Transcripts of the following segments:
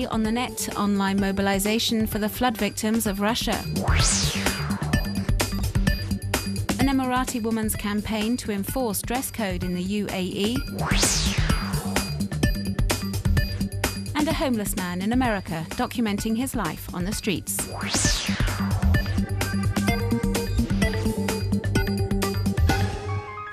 Today on the net, online mobilization for the flood victims of Russia. An Emarati woman's campaign to enforce dress code in the UAE. And a homeless man in America documenting his life on the streets.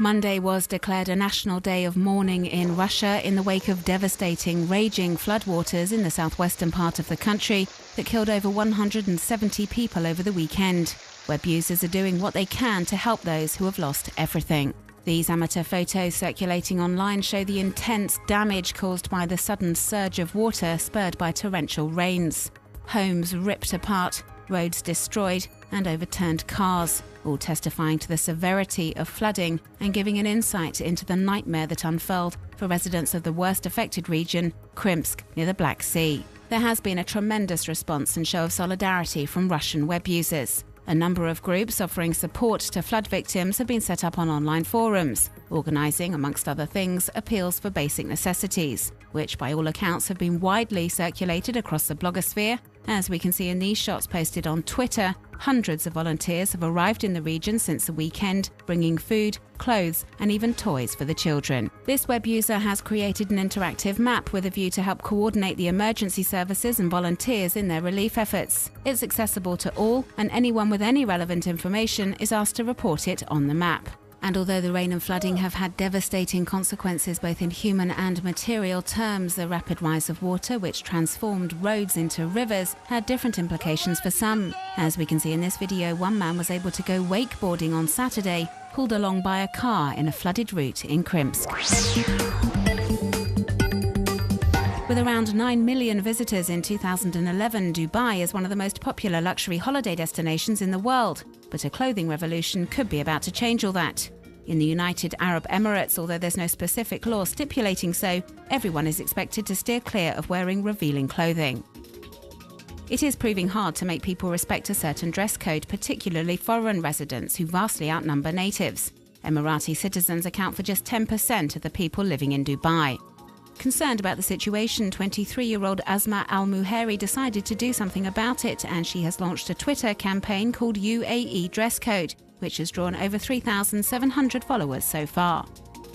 Monday was declared a national day of mourning in Russia in the wake of devastating, raging floodwaters in the southwestern part of the country that killed over 170 people over the weekend. Web users are doing what they can to help those who have lost everything. These amateur photos circulating online show the intense damage caused by the sudden surge of water spurred by torrential rains. Homes ripped apart, roads destroyed, and overturned cars, all testifying to the severity of flooding and giving an insight into the nightmare that unfurled for residents of the worst affected region, Krimsk, near the Black Sea. There has been a tremendous response and show of solidarity from Russian web users. A number of groups offering support to flood victims have been set up on online forums, organising, amongst other things, appeals for basic necessities, which by all accounts have been widely circulated across the blogosphere. As we can see in these shots posted on Twitter, hundreds of volunteers have arrived in the region since the weekend, bringing food, clothes and even toys for the children. This web user has created an interactive map with a view to help coordinate the emergency services and volunteers in their relief efforts. It's accessible to all, and anyone with any relevant information is asked to report it on the map. And although the rain and flooding have had devastating consequences both in human and material terms, the rapid rise of water, which transformed roads into rivers, had different implications for some. As we can see in this video, one man was able to go wakeboarding on Saturday, pulled along by a car in a flooded route in Krimsk. With around 9 million visitors in 2011, Dubai is one of the most popular luxury holiday destinations in the world. But a clothing revolution could be about to change all that. In the United Arab Emirates, although there's no specific law stipulating so, everyone is expected to steer clear of wearing revealing clothing. It is proving hard to make people respect a certain dress code, particularly foreign residents who vastly outnumber natives. Emirati citizens account for just 10% of the people living in Dubai. Concerned about the situation, 23-year-old Asma Al-Muhairi decided to do something about it, and she has launched a Twitter campaign called UAE Dress Code, which has drawn over 3,700 followers so far.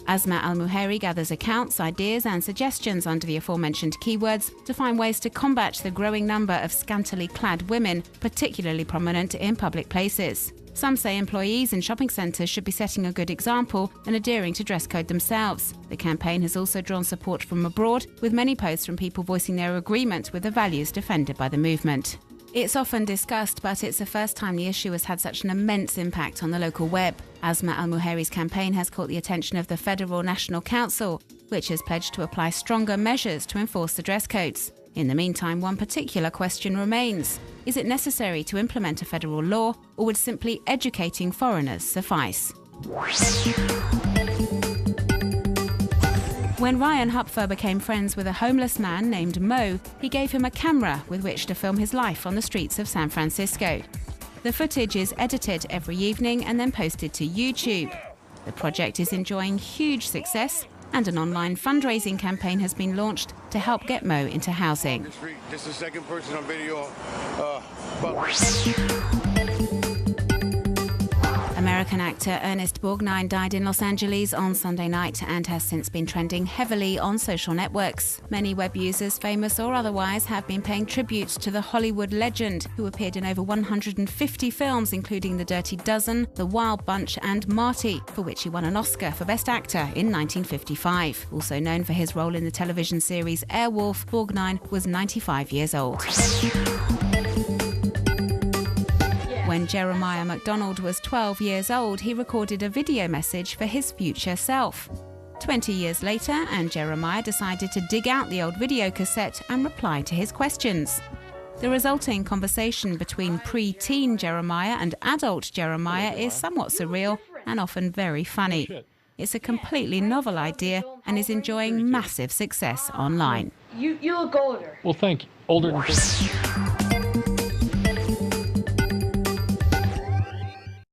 Asma Al-Muhairi gathers accounts, ideas and suggestions under the aforementioned keywords to find ways to combat the growing number of scantily clad women, particularly prominent in public places. Some say employees in shopping centres should be setting a good example and adhering to dress code themselves. The campaign has also drawn support from abroad, with many posts from people voicing their agreement with the values defended by the movement. It's often discussed, but it's the first time the issue has had such an immense impact on the local web. Asma Al-Muhairi's campaign has caught the attention of the Federal National Council, which has pledged to apply stronger measures to enforce the dress codes. In the meantime, one particular question remains. Is it necessary to implement a federal law, or would simply educating foreigners suffice? When Ryan Hopf became friends with a homeless man named Mo, he gave him a camera with which to film his life on the streets of San Francisco. The footage is edited every evening and then posted to YouTube. The project is enjoying huge success, and an online fundraising campaign has been launched to help get Mo into housing. This is the second person on video. American actor Ernest Borgnine died in Los Angeles on Sunday night and has since been trending heavily on social networks. Many web users, famous or otherwise, have been paying tribute to the Hollywood legend, who appeared in over 150 films, including The Dirty Dozen, The Wild Bunch and Marty, for which he won an Oscar for Best Actor in 1955. Also known for his role in the television series Airwolf, Borgnine was 95 years old. When Jeremiah McDonald was 12 years old, he recorded a video message for his future self. 20 years later, and Jeremiah decided to dig out the old video cassette and reply to his questions. The resulting conversation between pre-teen Jeremiah and adult Jeremiah is somewhat surreal and often very funny. It's a completely novel idea and is enjoying massive success online. You look older. Well, thank you. Older than